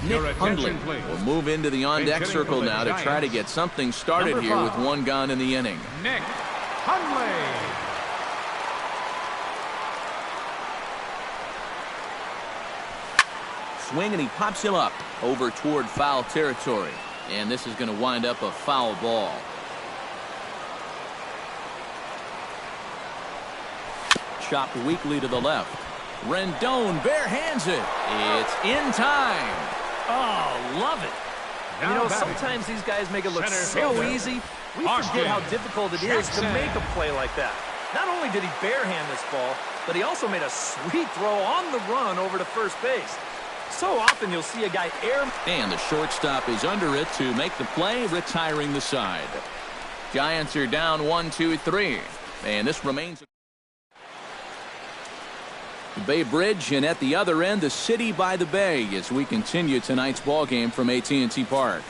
Nick Hundley will move into the on-deck circle now to try to get something started here with one gone in the inning. Nick Hundley. Swing, and he pops him up over toward foul territory. And this is going to wind up a foul ball. Chopped weakly to the left. Rendon barehands it. It's in time. Oh, love it. You know, sometimes these guys make it look so easy. We forget how difficult it is to make a play like that. Not only did he barehand this ball, but he also made a sweet throw on the run over to first base. So often you'll see a guy air. And the shortstop is under it to make the play, retiring the side. Giants are down 1-2-3. And this remains the Bay Bridge, and at the other end, the city by the bay, as we continue tonight's ball game from AT&T Park.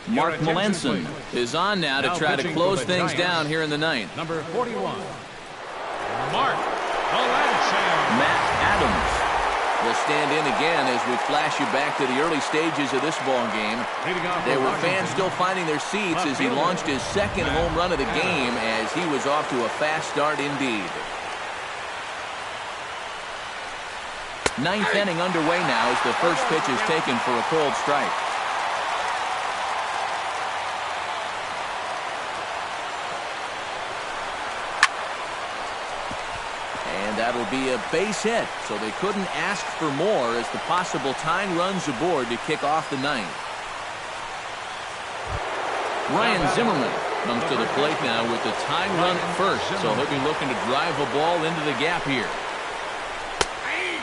Mark Melanson is on now to try to close things down here in the ninth. Number 41, Mark Melanson. Matt Adams will stand in again as we flash you back to the early stages of this ball game. There were fans still finding their seats as he launched his second home run of the game, as he was off to a fast start indeed. Ninth inning underway now as the first pitch is taken for a cold strike. That'll be a base hit, so they couldn't ask for more as the possible tying runs aboard to kick off the ninth. Ryan Zimmerman comes to the plate now with the tying run at first, so he'll be looking to drive a ball into the gap here.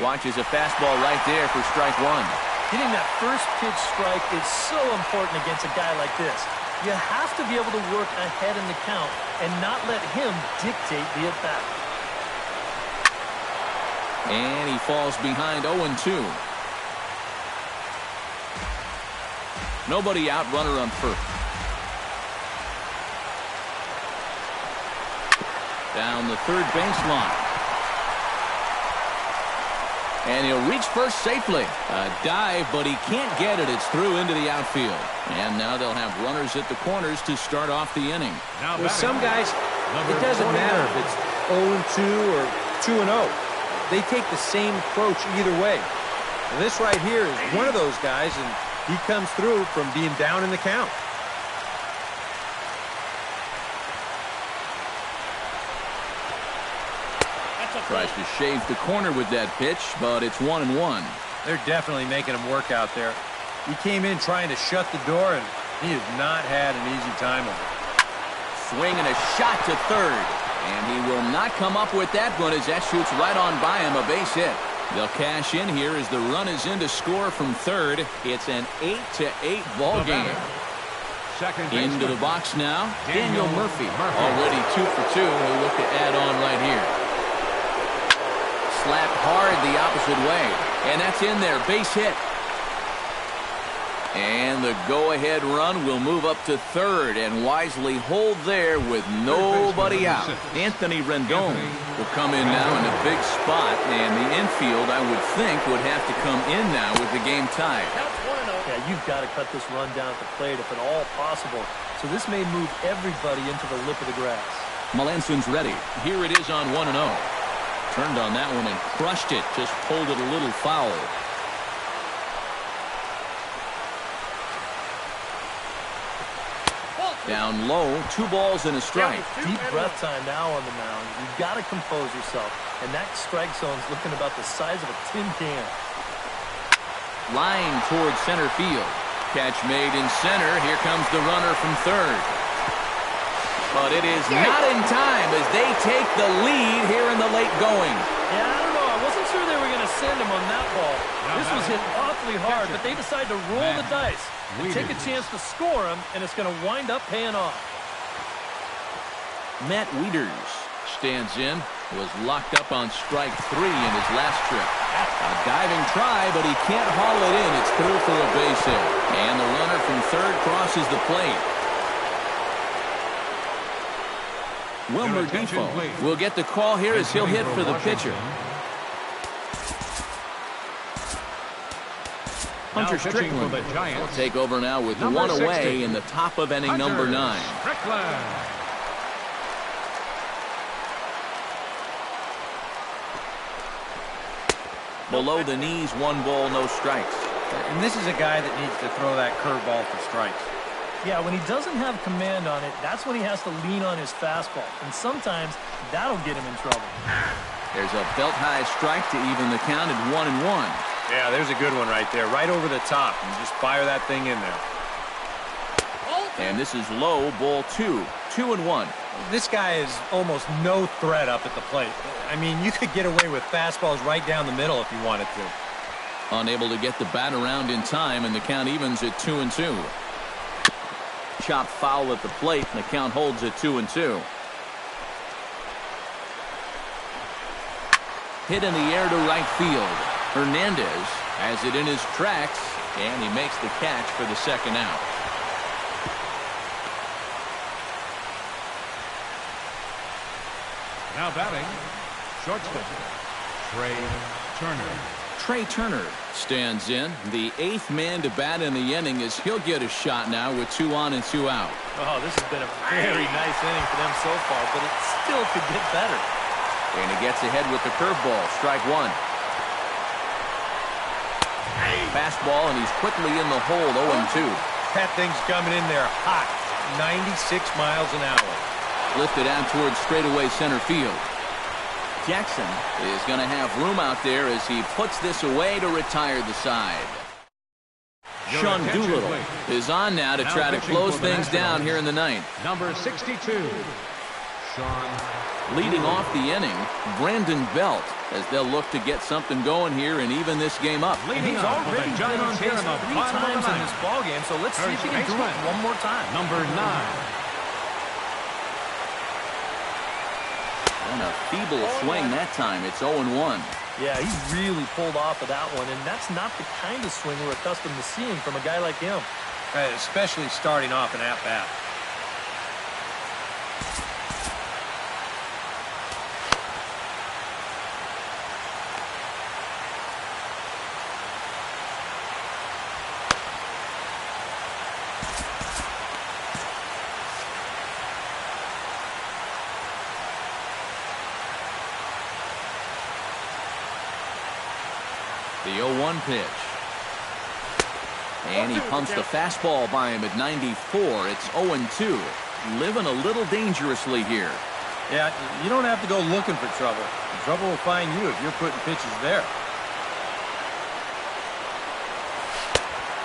Watches a fastball right there for strike one. Hitting that first pitch strike is so important against a guy like this. You have to be able to work ahead in the count and not let him dictate the at-bat. And he falls behind 0-2. Nobody out, runner on first. Down the third baseline. And he'll reach first safely. A dive, but he can't get it. It's through into the outfield. And now they'll have runners at the corners to start off the inning. With some guys, it doesn't matter if it's 0-2 or 2-0. They take the same approach either way. And this right here is one of those guys, and he comes through from being down in the count. Tries to shave the corner with that pitch, but it's 1-1. They're definitely making him work out there. He came in trying to shut the door, and he has not had an easy time of it. Swing and a shot to third. And he will not come up with that one as that shoots right on by him, a base hit. They'll cash in here as the run is in to score from third. It's an 8-8 ball game. Into the box now, Daniel Murphy. Already 2 for 2. He'll look to add on right here. Slapped hard the opposite way. And that's in there, base hit. And the go-ahead run will move up to third and wisely hold there with nobody out. Anthony Rendon will come in now in a big spot, and the infield, I would think, would have to come in now with the game tied. Yeah, you've got to cut this run down at the plate if at all possible. So this may move everybody into the lip of the grass. Melanson's ready. Here it is on 1-0. Turned on that one and crushed it. Just pulled it a little foul. Down low, 2 balls and a strike. Deep breath time now on the mound. You've got to compose yourself. And that strike zone's looking about the size of a tin can. Line towards center field. Catch made in center. Here comes the runner from third. But it is not in time as they take the lead here in the late going. Yeah, I don't know. I wasn't sure they were going to send him on that ball. This was hit awfully hard, but they decided to roll the dice. Take a chance to score him, and it's going to wind up paying off. Matt Wieters stands in, was locked up on strike 3 in his last trip. A diving try, but he can't haul it in. It's through for a base hit. And the runner from third crosses the plate. Wilmer Defoe will get the call here as he'll hit for the pitcher. Hunter Strickland for the Giants, will take over now with number one 60, away in the top of inning number 9. Strickland. Below the knees, 1 ball, no strikes. And this is a guy that needs to throw that curveball for strikes. Yeah, when he doesn't have command on it, that's when he has to lean on his fastball. And sometimes that'll get him in trouble. There's a belt-high strike to even the count at 1-1. Yeah, there's a good one right there, right over the top. And just fire that thing in there. And this is low, ball 2. 2-1. This guy is almost no threat up at the plate. I mean, you could get away with fastballs right down the middle if you wanted to. Unable to get the bat around in time, and the count evens at 2-2. Chopped foul at the plate, and the count holds at 2-2. Hit in the air to right field. Hernandez has it in his tracks, and he makes the catch for the second out. Now batting, shortstop, Trey Turner. Trey Turner stands in. The 8th man to bat in the inning as he'll get a shot now with 2 on and 2 out. Oh, this has been a very nice inning for them so far, but it still could get better. And he gets ahead with the curveball. Strike 1. Fastball, and he's quickly in the hole, 0-2. That thing's coming in there hot, 96 miles an hour. Lifted out towards straightaway center field. Jackson is going to have room out there as he puts this away to retire the side. Sean Doolittle is on now to try to close things down here in the 9th. Number 62, Sean. Leading off the inning, Brandon Belt, as they'll look to get something going here and even this game up. And he's already been on base 3 times in this ballgame, so let's see if he can do it one more time. Number 9. And a feeble swing that time. It's 0-1. Yeah, he really pulled off of that one, and that's not the kind of swing we're accustomed to seeing from a guy like him. Especially starting off an at-bat. The 0-1 pitch. And he punts the fastball by him at 94. It's 0-2. Living a little dangerously here. Yeah, you don't have to go looking for trouble. The trouble will find you if you're putting pitches there.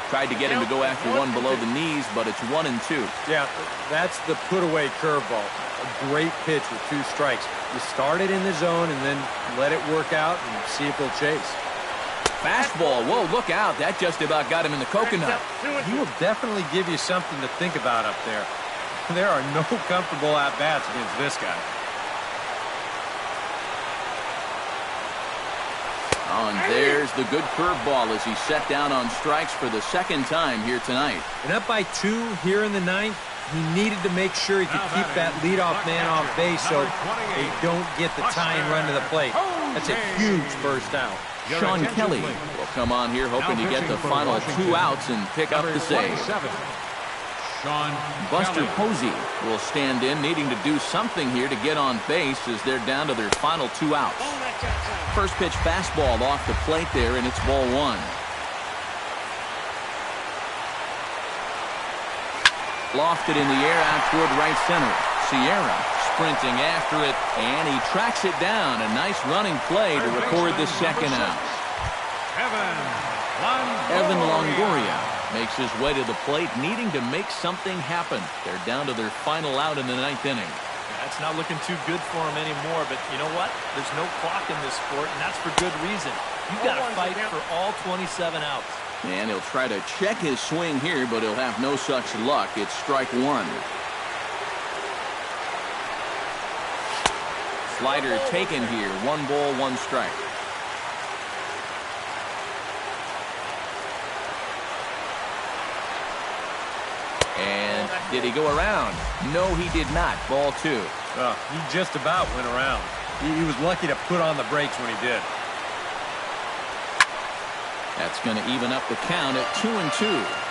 Tried to get him to go after one below the knees, but it's 1-2. Yeah, that's the put-away curveball. A great pitch with 2 strikes. You start it in the zone and then let it work out and see if they'll chase. Fastball. Whoa, look out. That just about got him in the coconut. He will definitely give you something to think about up there. There are no comfortable at-bats against this guy. Oh, and there's the good curveball as he set down on strikes for the 2nd time here tonight. And up by 2 here in the 9th, he needed to make sure he could keep that leadoff man off base so they don't get the tying run to the plate. That's a huge first out. Sean Kelly will come on here hoping to get the final 2 outs and pick up the save. Buster Posey will stand in, needing to do something here to get on base as they're down to their final 2 outs. First pitch fastball off the plate there, and it's ball 1. Lofted in the air out toward right center. Sierra sprinting after it, and he tracks it down. A nice running play to record the 2nd out. Evan Longoria makes his way to the plate, needing to make something happen. They're down to their final out in the 9th inning. That's not looking too good for him anymore, but you know what? There's no clock in this sport, and that's for good reason. You've got to fight for all 27 outs. And he'll try to check his swing here, but he'll have no such luck. It's strike 1. Slider taken here. 1 ball, 1 strike. And did he go around? No, he did not. Ball 2. He just about went around. He was lucky to put on the brakes when he did. That's going to even up the count at 2-2.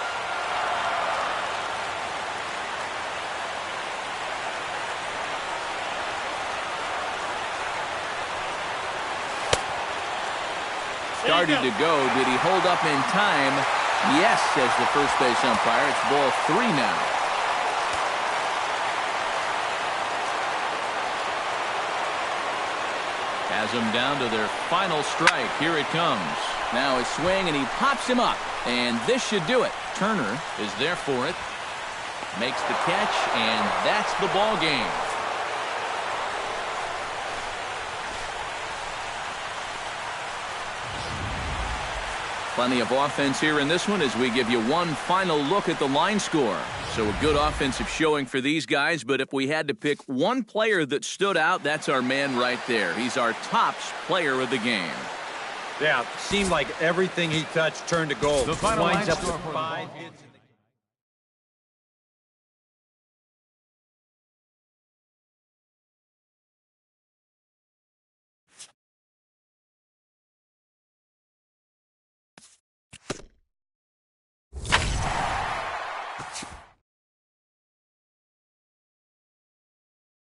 Started to go. Did he hold up in time? Yes, says the first base umpire. It's ball 3 now. Has them down to their final strike. Here it comes. Now a swing, and he pops him up. And this should do it. Turner is there for it. Makes the catch, and that's the ball game. Plenty of offense here in this one as we give you one final look at the line score. So a good offensive showing for these guys, but if we had to pick one player that stood out, that's our man right there. He's our top player of the game. Yeah, seemed like everything he touched turned to gold. The final Winds line up score with for the 5 ball. hits.